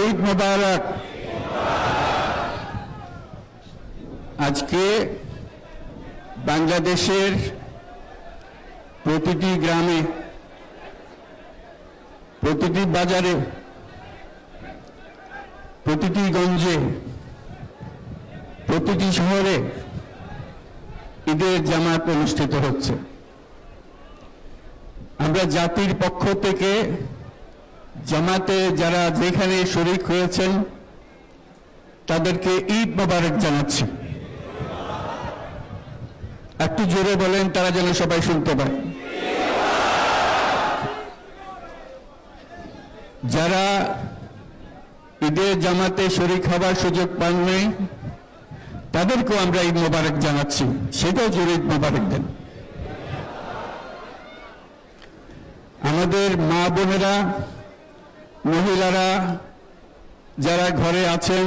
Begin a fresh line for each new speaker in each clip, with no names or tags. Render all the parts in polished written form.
ঈদ মোবারক। আজকে বাংলাদেশের প্রতিটি গ্রামে, প্রতিটি বাজারে, প্রতিটি গঞ্জে, প্রতিটি শহরে ঈদের জামাত অনুষ্ঠিত হচ্ছে। আমরা জাতির পক্ষ থেকে জামাতে যারা যেখানে শরীক হয়েছেন তাদেরকে ঈদ মোবারক জানাচ্ছি। একটু জোরে বলেন, তারা যেন সবাই শুনতে পায়। যারা ঈদের জামাতে শরীক হবার সুযোগ পান নাই তাদেরকেও আমরা ঈদ মোবারক জানাচ্ছি, সেটাও জোরে ঈদ মোবারক দেন। আমাদের মা বোনেরা, মহিলারা যারা ঘরে আছেন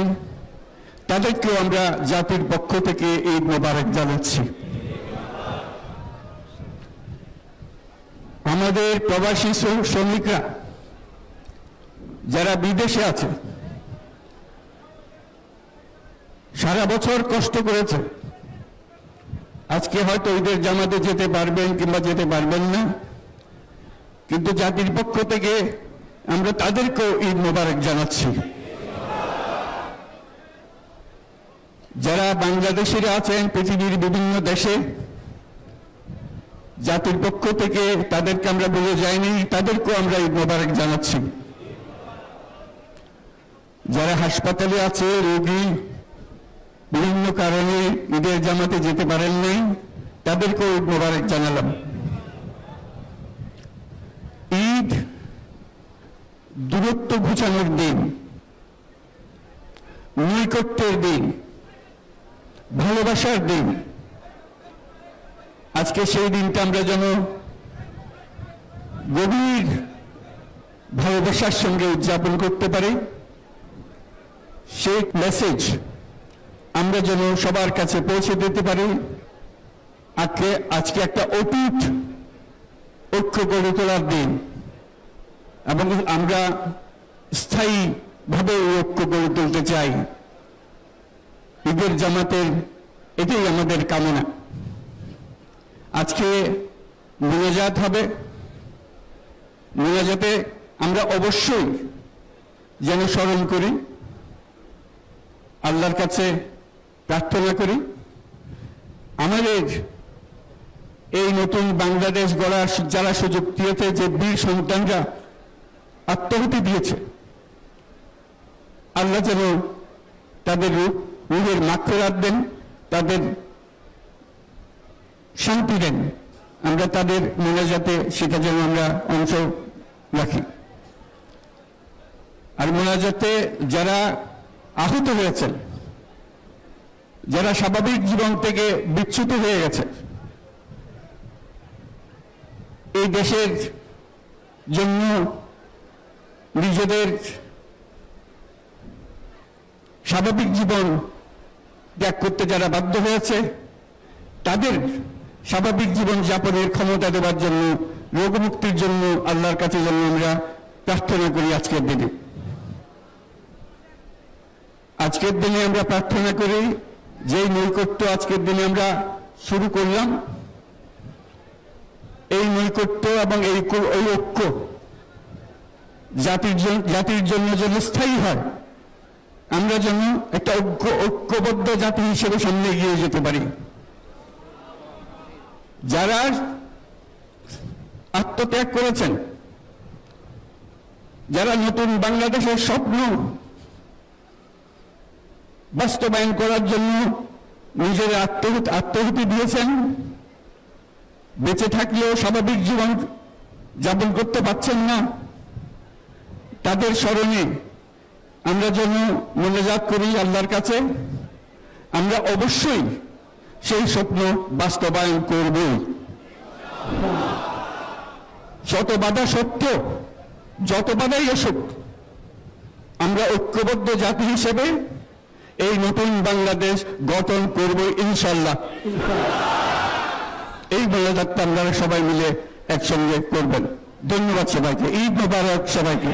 তাদেরকেও আমরা জাতির পক্ষ থেকে ঈদ মোবারক জানাচ্ছি। আমাদের প্রবাসী শ্রমিকরা যারা বিদেশে আছে, সারা বছর কষ্ট করেছে, আজকে হয়তো ঈদের জামাতে যেতে পারবেন কিংবা যেতে পারবেন না, কিন্তু জাতির পক্ষ থেকে আমরা তাদেরকেও ঈদ মোবারক জানাচ্ছি। যারা বাংলাদেশিরা আছেন পৃথিবীর বিভিন্ন দেশে, জাতির পক্ষ থেকে তাদেরকে আমরা বলে যাইনি, তাদেরকেও আমরা ঈদ মোবারক জানাচ্ছি। যারা হাসপাতালে আছে, রোগী বিভিন্ন কারণে ঈদের জামাতে যেতে পারেন নাই, তাদেরকেও ঈদ মোবারক জানালাম। ঈদ দূরত্ব ঘুচানোর দিন, নৈকট্যের দিন, ভালোবাসার দিন। আজকে সেই দিনটা আমরা যেন গভীর ভালোবাসার সঙ্গে উদযাপন করতে পারি, সেই মেসেজ আমরা যেন সবার কাছে পৌঁছে দিতে পারি। আজকে একটা অটুট ঐক্য গড়ে তোলার দিন, এবং আমরা স্থায়ীভাবে এই ঐক্য গড়ে তুলতে চাই। ঈদের জামাতের এটাই আমাদের কামনা। আজকে মোনাজাত হবে, মোনাজাতে আমরা অবশ্যই যেন স্মরণ করি, আল্লাহর কাছে প্রার্থনা করি। আমাদের এই নতুন বাংলাদেশ গড়ার যারা সুযোগ দিয়েছে, যে বীর সন্তানরা আত্মাহুতি দিয়েছে, আল্লাহ যেন তাদের রূহের মাগফিরাত দেন, তাদের শান্তি দেন। আমরা তাদের মোনাজাতে সেটা যেন আমরা অংশ রাখি। আর মোনাজাতে যারা আহত হয়েছেন, যারা স্বাভাবিক জীবন থেকে বিচ্যুত হয়ে গেছে, এই দেশের জন্য নিজেদের স্বাভাবিক জীবন ত্যাগ করতে যারা বাধ্য হয়েছে, তাদের স্বাভাবিক জীবন যাপনের ক্ষমতা দেওয়ার জন্য, রোগমুক্তির জন্য আল্লাহর কাছে যেন আমরা প্রার্থনা করি। আজকের দিনে আমরা প্রার্থনা করি, যেই নৈকট্য আজকের দিনে আমরা শুরু করলাম, এই নৈকট্য এবং এই ঐক্য জাতির জন্য যেন স্থায়ী হয়, আমরা যেন একটা ঐক্যবদ্ধ জাতি হিসেবে সামনে এগিয়ে যেতে পারি। যারা আত্মত্যাগ করেছেন, যারা নতুন বাংলাদেশের স্বপ্ন বাস্তবায়ন করার জন্য নিজের আত্মাহুতি দিয়েছেন, বেঁচে থাকলেও স্বাভাবিক জীবন যাপন করতে পারছেন না, তাদের স্মরণে আমরা যেন মোনাজাত করি আল্লাহর কাছে। আমরা অবশ্যই সেই স্বপ্ন বাস্তবায়ন করব। শত বাধা সত্ত্বেও, যত বাধাই আসুক, আমরা ঐক্যবদ্ধ জাতি হিসেবে এই নতুন বাংলাদেশ গঠন করব ইনশাআল্লাহ। এই মোনাজাতটা আপনারা সবাই মিলে একসঙ্গে করবেন। ধন্যবাদ সবাইকে। ঈদ মোবারক সবাইকে।